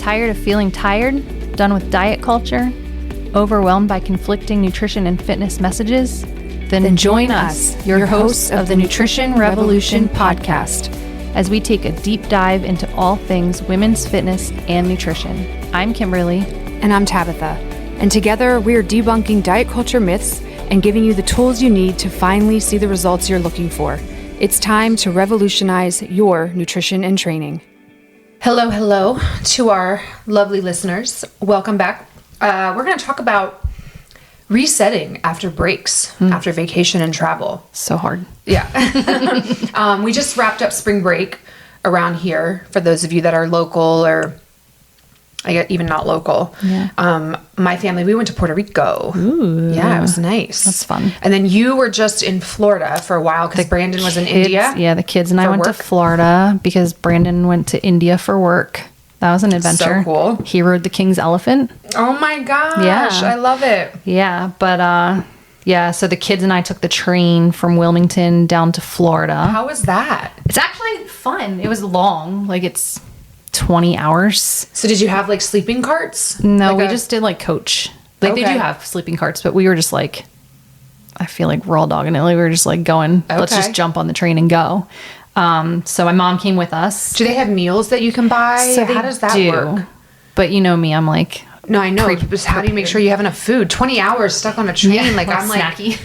Tired of feeling tired? Done with diet culture? Overwhelmed by conflicting nutrition and fitness messages? Then join us, your hosts of the Nutrition Revolution podcast, as we take a deep dive into all things women's fitness and nutrition. I'm Kimberly. And I'm Tabitha. And together we are debunking diet culture myths and giving you the tools you need to finally see the results you're looking for. It's time to revolutionize your nutrition and training. Hello to our lovely listeners. Welcome back. We're going to talk about resetting after breaks, after vacation and travel. So hard. Yeah. We just wrapped up spring break around here for those of you that are local or I get even not local. Yeah. My family, we went to Puerto Rico. Ooh. Yeah, it was nice. That's fun. And then you were just in Florida for a while because Brandon was in India. Yeah, the kids and I went to Florida because Brandon went to India for work. That was an adventure. So cool. He rode the king's elephant. Oh my gosh. Yeah. I love it. Yeah, but so the kids and I took the train from Wilmington down to Florida. How was that? It's actually fun. It was long. Like it's 20 hours. So did you have like sleeping carts? No, we just did like coach. Like they do have sleeping carts, but we were just like, I feel like raw dogging it. Like we were just like going, let's just jump on the train and go. So my mom came with us. Do they have meals that you can buy? So how does that work? But you know me, I'm like, no, I know. But how do you make sure you have enough food? 20 hours stuck on a train. Yeah, like I'm snacky.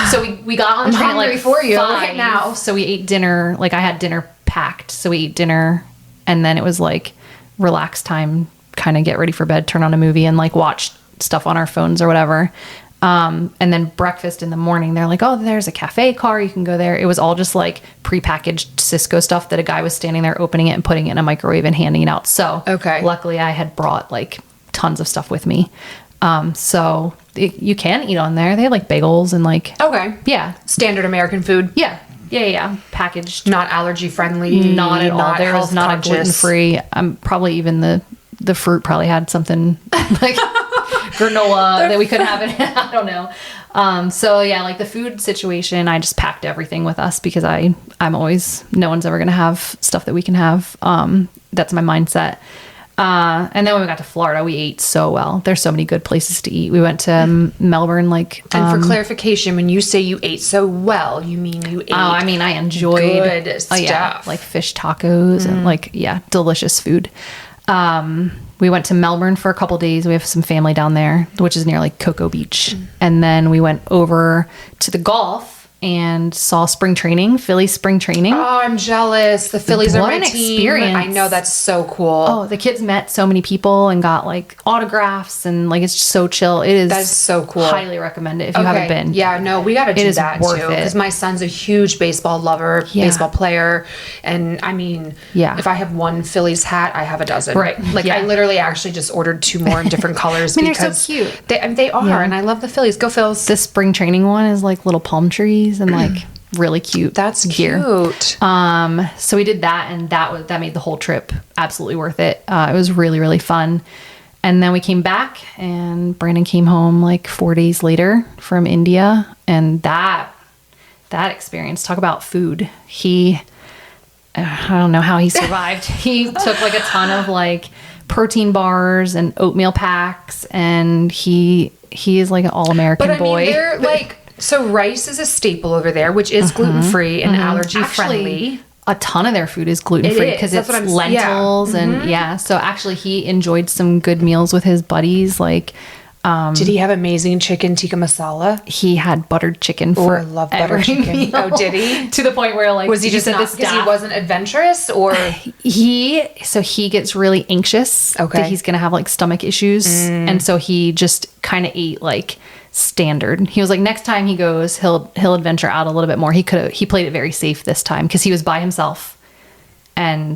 So we got on the train hungry like for you 5. right now. So we ate dinner. Like I had dinner packed. So we ate dinner and then it was like relax time, kind of get ready for bed, turn on a movie and like watch stuff on our phones or whatever. And then breakfast in the morning, they're like, oh, there's a cafe car. You can go there. It was all just like prepackaged Cisco stuff that a guy was standing there opening it and putting it in a microwave and handing it out. So luckily I had brought like tons of stuff with me. So you can eat on there. They have like bagels and like, standard American food. Yeah. Packaged. Not allergy friendly. Not at all. There was not a gluten-free. Probably even the fruit probably had something like granola that we could have in it. I don't know. So yeah, like the food situation, I just packed everything with us because I'm always, no one's ever going to have stuff that we can have. That's my mindset. And then when we got to Florida, we ate so well. There's so many good places to eat. We went to Melbourne, and for clarification, when you say you ate so well, you mean you ate I enjoyed good stuff. Yeah, like fish tacos and delicious food. We went to Melbourne for a couple days. We have some family down there, which is near like Cocoa Beach. And then we went over to the Gulf and saw spring training, Philly spring training. Oh, I'm jealous. The Phillies are my team. Experience. I know, that's so cool. Oh, the kids met so many people and got like autographs and like it's just so chill. That's so cool. Highly recommend it if you haven't been. Yeah, no, we got to do that too because my son's a huge baseball lover, baseball player, and I mean, if I have one Phillies hat, I have a dozen. Right. Like I literally actually just ordered 2 more in different colors because they're so cute. They are, and I love the Phillies. Go Phils. The spring training one is like little palm trees and like really cute. That's gear. Cute. So we did that and that made the whole trip absolutely worth it. It was really, really fun. And then we came back and Brandon came home like 4 days later from India. And that experience, talk about food. I don't know how he survived. He took like a ton of like protein bars and oatmeal packs and he is like an all-American boy. They're like, so rice is a staple over there, which is gluten-free and allergy-friendly. A ton of their food is gluten-free because it's lentils and so actually he enjoyed some good meals with his buddies. Like, did he have amazing chicken tikka masala? He had buttered chicken for I love butter chicken. Meal. Oh, did he? To the point where like, was he just not because he wasn't adventurous or? He gets really anxious that he's going to have like stomach issues. And so he just kind of ate like standard. He was like, next time he goes, he'll adventure out a little bit more. He played it very safe this time because he was by himself and,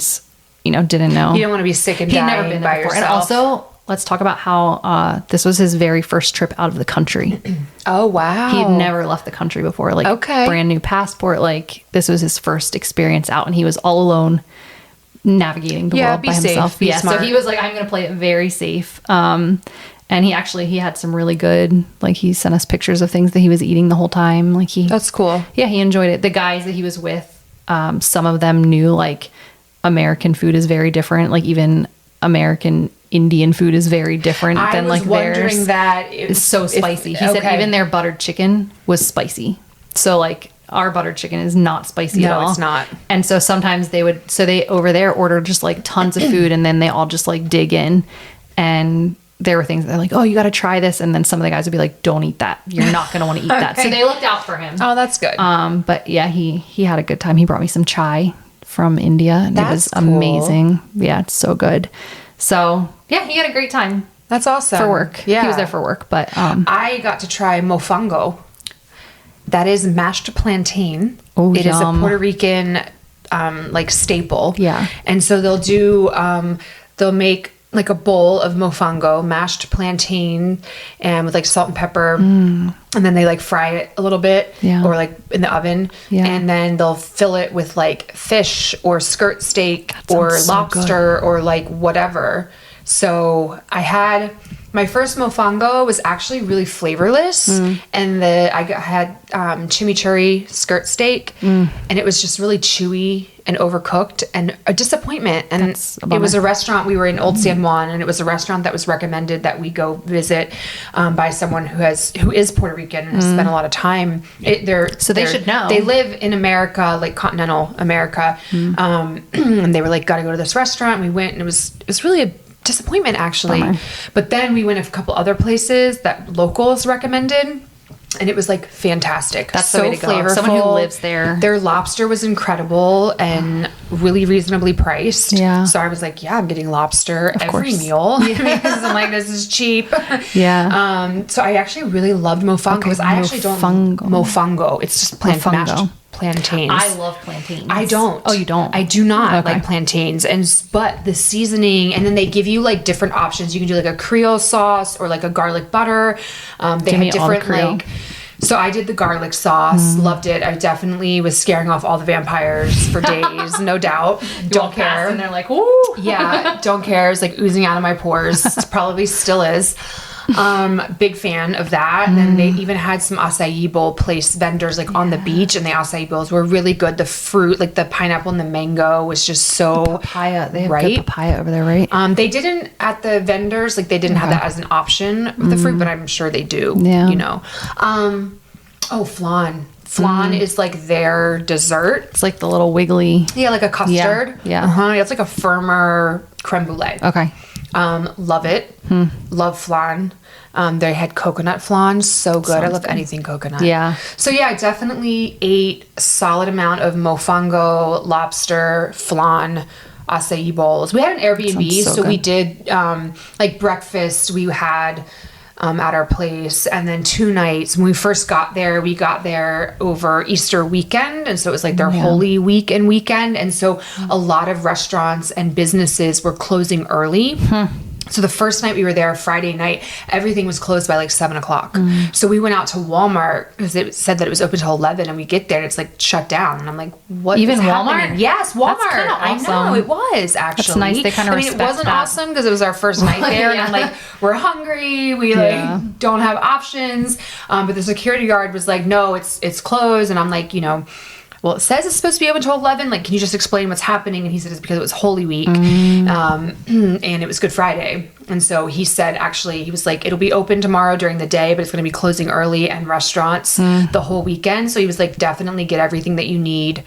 didn't know. You don't want to be sick and dying never been by yourself. And also, let's talk about how this was his very first trip out of the country. Oh, wow. He had never left the country before. Like, brand new passport. Like, this was his first experience out, and he was all alone navigating the world by himself. Safe, be smart. So he was like, I'm going to play it very safe. And he had some really good, like, he sent us pictures of things that he was eating the whole time. Like, that's cool. Yeah, he enjoyed it. The guys that he was with, some of them knew, like, American food is very different. Like, even American Indian food is very different I than was like wondering theirs. that It's so spicy. He said even their buttered chicken was spicy. So like our buttered chicken is not spicy at all. No, it's not. And so sometimes they over there order just like tons of food, and then they all just like dig in. And there were things they're like, oh, you got to try this. And then some of the guys would be like, don't eat that. You're not going to want to eat that. So they looked out for him. Oh, that's good. But yeah, he had a good time. He brought me some chai from India, and it was That's cool. amazing. Yeah, it's so good. So yeah, he had a great time. That's awesome. For work. Yeah. He was there for work, but I got to try mofongo. That is mashed plantain. Oh, it is a yum. Puerto Rican like staple. Yeah. And so they'll make like a bowl of mofongo, mashed plantain, and with like salt and pepper. And then they like fry it a little bit, Yeah. or like in the oven. Yeah. And then they'll fill it with like fish or skirt steak That or sounds so lobster or like whatever. So I had my first mofongo was actually really flavorless, and I had chimichurri skirt steak, and it was just really chewy and overcooked and a disappointment. And That's a it bummer. was a restaurant. We were in Old San Juan, and it was a restaurant that was recommended that we go visit by someone who is Puerto Rican and has spent a lot of time. So they should know. They live in America, like continental America, and they were like, "Got to go to this restaurant." We went, and it was really a disappointment actually. Bummer. But then we went a couple other places that locals recommended, and it was like fantastic. That's the so way to go. flavorful. Someone who lives there. Their lobster was incredible and really reasonably priced. Yeah. So I was like, yeah, I'm getting lobster every course. meal because I'm like, this is cheap. Yeah. So I actually really loved mofongo because I actually don't mofongo. It's just mashed plantains. I love plantains. I don't. Oh, you don't? I do not Okay. like plantains, but the seasoning, and then they give you like different options. You can do like a Creole sauce or like a garlic butter. They Give me had all the different Creole. like. So I did the garlic sauce, loved it. I definitely was scaring off all the vampires for days, no doubt. Don't care. And they're like, ooh. Yeah, don't care. It's like oozing out of my pores. It probably still is. Big fan of that. And then they even had some acai bowl place vendors like on the beach, and the acai bowls were really good. The fruit, like the pineapple and the mango, was just so Papaya. They have right. good papaya over there, right? They didn't at the vendors, like they didn't have that as an option with the fruit, but I'm sure they do. Yeah. You know. Flan. Flan is like their dessert. It's like the little wiggly. Yeah, like a custard. Yeah. It's like a firmer creme brulee. Okay. Love it. Love flan. They had coconut flan. So good. I love anything coconut. Yeah. So yeah, I definitely ate a solid amount of mofongo, lobster, flan, acai bowls. We had an Airbnb, Sounds so so we good. did like breakfast. We had at our place, and then 2 nights. When we first got there, we got there over Easter weekend, and so it was like their Holy Week and weekend, and so a lot of restaurants and businesses were closing early. So the first night we were there, Friday night, everything was closed by like 7:00. So we went out to Walmart because it said that it was open till 11, and we get there and it's like shut down. And I'm like, what? Even is Walmart? happening? Yes, Walmart. That's kinda awesome. I know it was actually. nice. They kinda I mean, it respect wasn't that. awesome because it was our first night there, and I'm Yeah. like, we're hungry. We like don't have options. But the security guard was like, no, it's closed, and I'm like, well, it says it's supposed to be open until 11. Like, can you just explain what's happening? And he said it's because it was Holy Week, and it was Good Friday. And so he said, actually, he was like, it'll be open tomorrow during the day, but it's going to be closing early and restaurants the whole weekend. So he was like, definitely get everything that you need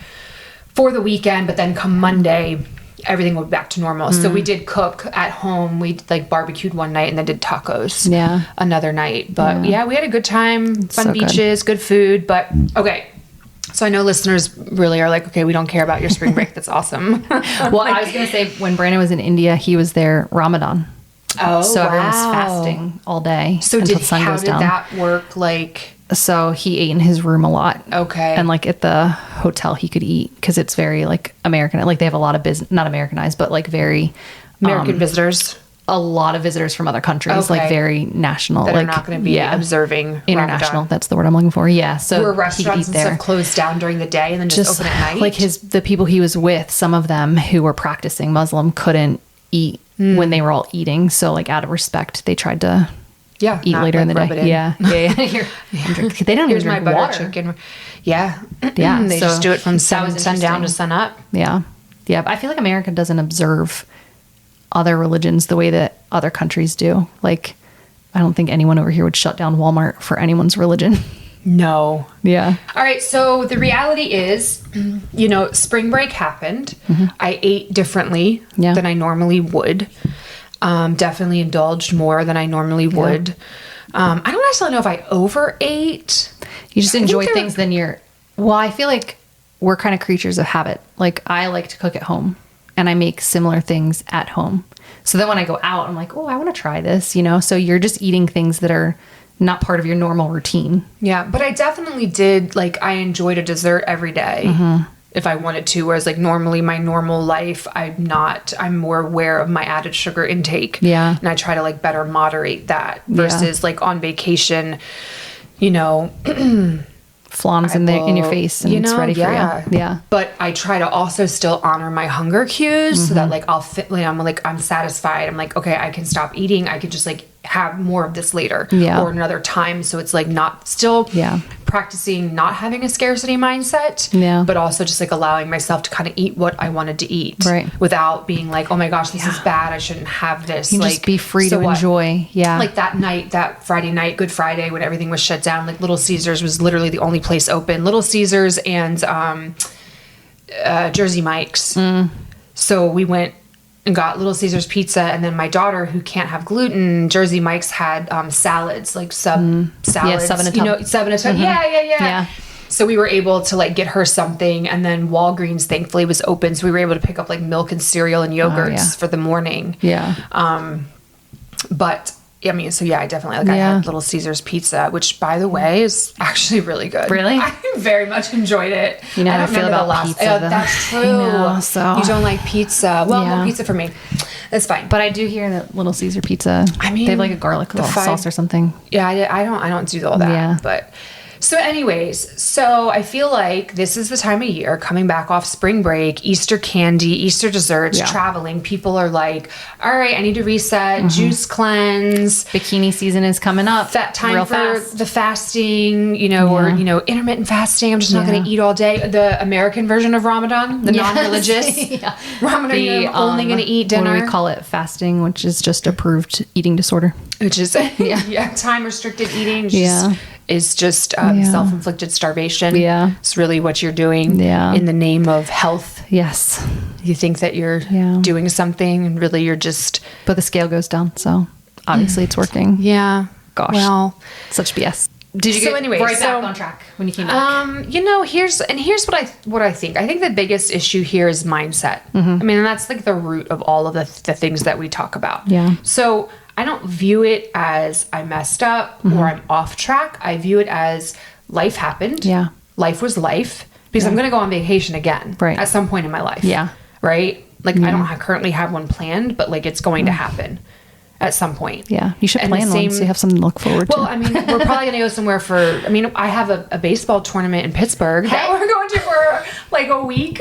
for the weekend, but then come Monday, everything will be back to normal. So we did cook at home. We like barbecued one night and then did tacos another night. But yeah, we had a good time, fun so good. beaches, good food. But okay. So I know listeners really are like, okay, we don't care about your spring break. That's awesome. Well, I was going to say, when Brandon was in India, he was there Ramadan. Oh, So everyone's fasting all day So until the sun how goes did down. that work? Like, So he ate in his room a lot. Okay. And like at the hotel he could eat because it's very like American. Like they have a lot of business, not Americanized, but like very American visitors a lot of visitors from other countries, like Okay. very national, that like are not going to be observing international. Ramadan. That's the word I'm looking for. Yeah. So Were he could restaurants eat and there. stuff closed down during the day and then just open at night? Like the people he was with, some of them who were practicing Muslim couldn't eat when they were all eating. So like out of respect, they tried to eat not, later in the like, rub day. it in. Yeah. Here, they don't Here's even my drink butter water. chicken. Yeah. Yeah, They so just do it from that was sundown to interesting. sun up. Yeah. Yeah. But I feel like America doesn't observe other religions the way that other countries do. Like, I don't think anyone over here would shut down Walmart for anyone's religion. No. Yeah. All right. So the reality is, spring break happened. I ate differently than I normally would. Definitely indulged more than I normally would. I don't necessarily know if I overate. You just enjoy things well, I feel like we're kind of creatures of habit. Like, I like to cook at home and I make similar things at home. So then when I go out, I'm like, oh, I want to try this, So you're just eating things that are not part of your normal routine. Yeah. But I definitely did, I enjoyed a dessert every day if I wanted to. Whereas normally my normal life, I'm more aware of my added sugar intake. Yeah. And I try to better moderate that versus on vacation, Flans in your face and it's ready for you. Yeah. But I try to also still honor my hunger cues so that I'll fit, I'm satisfied. I'm like, okay, I can stop eating. I could just have more of this later or another time. So it's not still practicing not having a scarcity mindset, but also just allowing myself to kind of eat what I wanted to eat without being like, oh my gosh, this is bad. I shouldn't have this. You just be free to enjoy. Yeah. That Friday night, Good Friday, when everything was shut down, Little Caesars was literally the only place open. Little Caesars and Jersey Mike's. So we went and got Little Caesars pizza, and then my daughter, who can't have gluten, Jersey Mike's had salads, sub salads. Yeah, 7 a ton. 7 a ton. Yeah. So we were able to get her something, and then Walgreens thankfully was open, so we were able to pick up milk and cereal and yogurts for the morning. Yeah. But I definitely I had Little Caesars pizza, which by the way is actually really good. Really? I very much enjoyed it. You know how I feel about pizza. That's true. So you don't like pizza. Well, more pizza for me. That's fine. But I do hear that Little Caesar pizza. They have a garlic sauce or something. Yeah, I don't do all that. Yeah. But so anyways, I feel like this is the time of year, coming back off spring break, Easter candy, Easter desserts, traveling. People are like, all right, I need to reset, juice cleanse. Bikini season is coming up. That time for the fasting, or, intermittent fasting. I'm just not going to eat all day. The American version of Ramadan, the non-religious. Ramadan, I'm only going to eat dinner. We call it fasting, which is just approved eating disorder. Which is, time restricted eating. Is just self-inflicted starvation. Yeah. It's really what you're doing in the name of health. Yes. You think that you're doing something and really you're just... But the scale goes down, so obviously it's working. Yeah. Gosh. Well... Such BS. Did you get right back on track when you came back? Here's what I think. I think the biggest issue here is mindset. And that's the root of all of the things that we talk about. Yeah. So... I don't view it as I messed up or I'm off track. I view it as life happened. Yeah. Life was life because I'm going to go on vacation again at some point in my life. Yeah. Right? I don't currently have one planned, but it's going to happen at some point. Yeah. You should plan one so you have something to look forward to. Well, we're probably going to go somewhere I have a baseball tournament in Pittsburgh that we're going to for a week.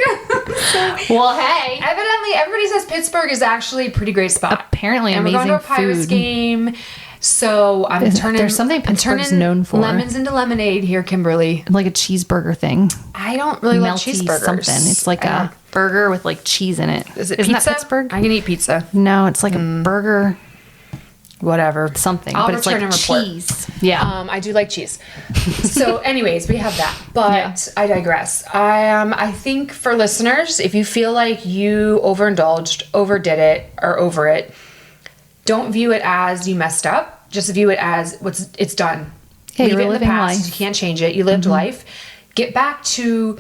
Well, hey. Evidently, everybody says Pittsburgh is actually a pretty great spot. Apparently, and amazing we're going to a Pirates game. So there's something Pittsburgh's known for. Lemons into lemonade here, Kimberly. Like a cheeseburger thing. I don't really like cheeseburgers. Something. It's a burger with cheese in it. Isn't pizza? That Pittsburgh? I can eat pizza. No, it's a burger. Whatever. Something. I'll but it's return and report. Cheese. Yeah. I do like cheese. So anyways, we have that. But I digress. I think for listeners, if you feel like you overindulged, overdid it, or over it, don't view it as you messed up. Just view it as it's done. Hey, Leave you're it in the living past. life. You can't change it. You lived life. Get back to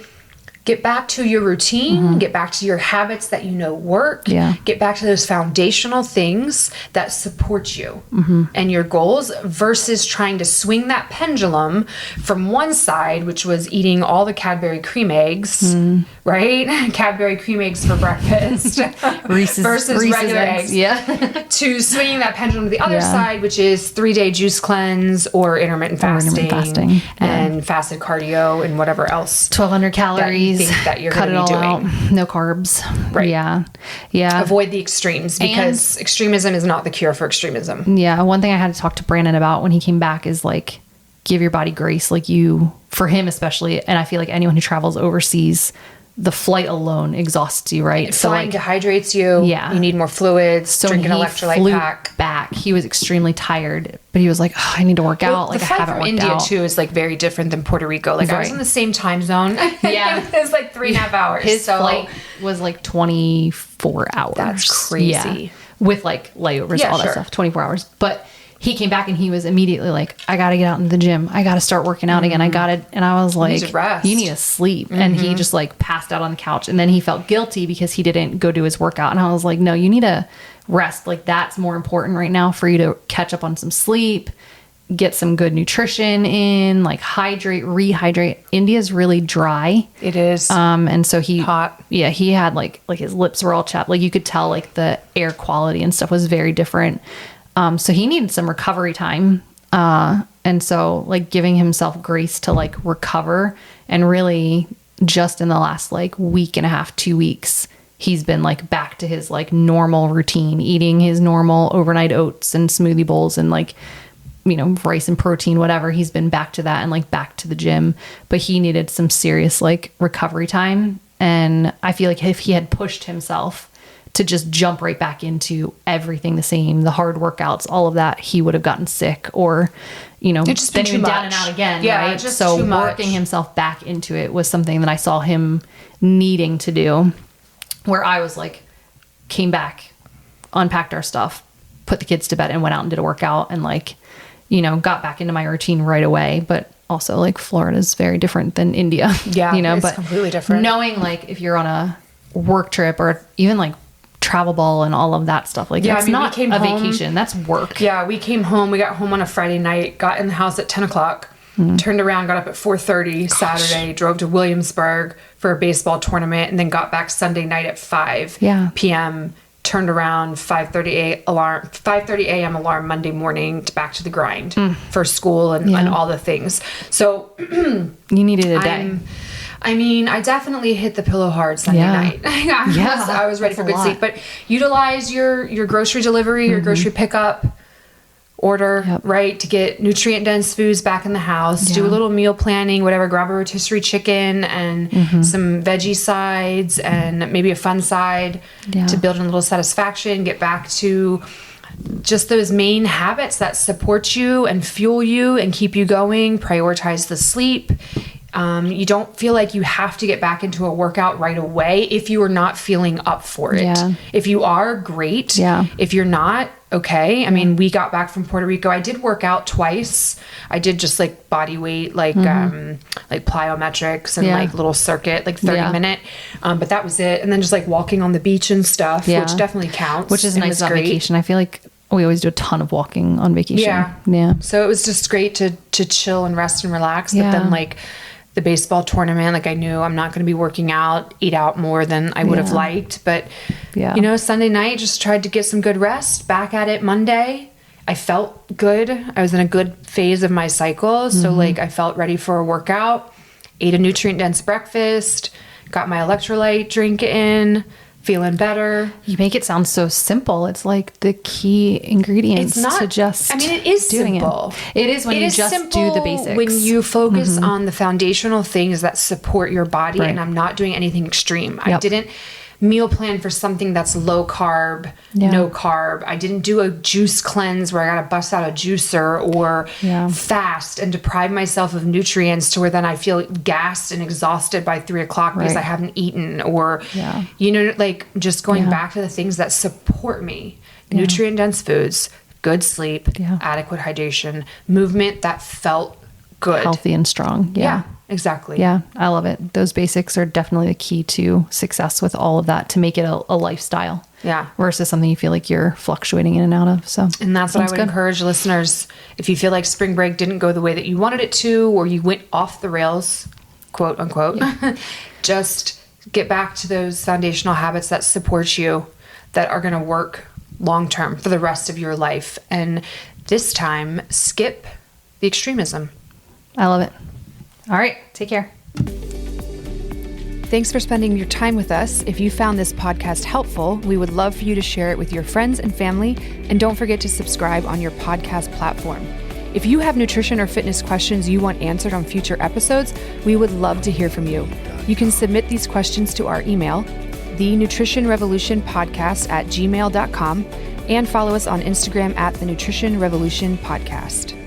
your routine, get back to your habits that work, get back to those foundational things that support you and your goals versus trying to swing that pendulum from one side, which was eating all the Cadbury cream eggs, right? Cadbury cream eggs for breakfast versus regular eggs. Yeah. To swinging that pendulum to the other side, which is 3-day juice cleanse or intermittent fasting. And fasted cardio and whatever else. 1,200 calories. Think that you're cut it all doing. Out. No carbs. Right. Yeah. Avoid the extremes because extremism is not the cure for extremism. Yeah. One thing I had to talk to Brandon about when he came back is give your body grace. For him especially, and I feel like anyone who travels overseas, the flight alone exhausts you, right? Flying dehydrates you. Yeah. You need more fluids. So drink an he electrolyte flew pack. back. He was extremely tired, but he was like, oh, I need to work out. Like, the I flight haven't from worked India out. too is like very different than Puerto Rico. Like I was Right. in the same time zone. Yeah. It's like 3.5 hours. His flight was like 24 hours. That's crazy. Yeah. With like layovers, all that sure. stuff, 24 hours. But he came back and he was immediately like, I got to get out in the gym. I got to start working out again. I got to, and I was like, to rest. you need to sleep. And he just like passed out on the couch. And then he felt guilty because he didn't go do his workout. And I was like, no, you need to rest. Like that's more important right now for you to catch up on some sleep, get some good nutrition in, like hydrate, rehydrate. India's really dry. It is. And so he Hot. Yeah, he had like his lips were all chapped. Like you could tell like the air quality and stuff was very different. So he needed some recovery time. And so like giving himself grace to like recover, and really just in the last like week and a half, 2 weeks, he's been like back to his like normal routine, eating his normal overnight oats and smoothie bowls and like, you know, rice and protein, whatever. He's been back to that and like back to the gym, but he needed some serious like recovery time. And I feel like if he had pushed himself to just jump right back into everything the same, the hard workouts, all of that, he would have gotten sick or, you know, just then been even too down and much. out again. Yeah, right. just So too much. working himself back into it was something that I saw him needing to do, where I was like, came back, unpacked our stuff, put the kids to bed and went out and did a workout and like, you know, got back into my routine right away. But also like Florida is very different than India. Yeah, you know, it's but completely different. Knowing like if you're on a work trip or even like travel ball and all of that stuff, like it's not a vacation, that's work. Yeah, we came home. We got home on a Friday night, got in the house at 10 o'clock, turned around, got up at 4:30 Saturday, drove to Williamsburg for a baseball tournament, and then got back Sunday night at 5 p.m., turned around, 5:30 a.m. alarm Monday morning, back to the grind for school and all the things. So you needed a day. I definitely hit the pillow hard Sunday night. I was ready for good sleep. But utilize your grocery delivery, your grocery pickup order, right, to get nutrient dense foods back in the house. Do a little meal planning, whatever. Grab a rotisserie chicken and some veggie sides and maybe a fun side to build in a little satisfaction. Get back to just those main habits that support you and fuel you and keep you going. Prioritize the sleep. You don't feel like you have to get back into a workout right away if you are not feeling up for it. Yeah. If you are, great. Yeah. If you're not, okay. I mean, we got back from Puerto Rico. I did work out twice. I did just like body weight, like plyometrics and like little circuit, like 30 minute. But that was it. And then just like walking on the beach and stuff, which definitely counts. Which is and nice was on great. vacation. I feel like we always do a ton of walking on vacation. Yeah. So it was just great to chill and rest and relax. But then like the baseball tournament, like I knew I'm not going to be working out, eat out more than I would have liked. But, you know, Sunday night, just tried to get some good rest. Back at it Monday. I felt good. I was in a good phase of my cycle. So like I felt ready for a workout, ate a nutrient dense breakfast, got my electrolyte drink in, feeling better. You make it sound so simple. It's like the key ingredients to just it is doing simple. It is when you just do the basics. When you focus on the foundational things that support your body, and I'm not doing anything extreme. I didn't meal plan for something that's low carb, no carb. I didn't do a juice cleanse where I got to bust out a juicer or fast and deprive myself of nutrients to where then I feel gassed and exhausted by 3 o'clock because I haven't eaten or, you know, like just going back to the things that support me. Nutrient dense foods, good sleep, adequate hydration, movement that felt good. Healthy and strong. Yeah. Exactly. Yeah, I love it. Those basics are definitely the key to success with all of that, to make it a lifestyle. Yeah. Versus something you feel like you're fluctuating in and out of. So, and that's what I would encourage listeners. If you feel like spring break didn't go the way that you wanted it to, or you went off the rails, quote unquote, just get back to those foundational habits that support you, that are going to work long term for the rest of your life. And this time, skip the extremism. I love it. All right. Take care. Thanks for spending your time with us. If you found this podcast helpful, we would love for you to share it with your friends and family. And don't forget to subscribe on your podcast platform. If you have nutrition or fitness questions you want answered on future episodes, we would love to hear from you. You can submit these questions to our email, thenutritionrevolutionpodcast@gmail.com, and follow us on Instagram at The Nutrition Revolution Podcast.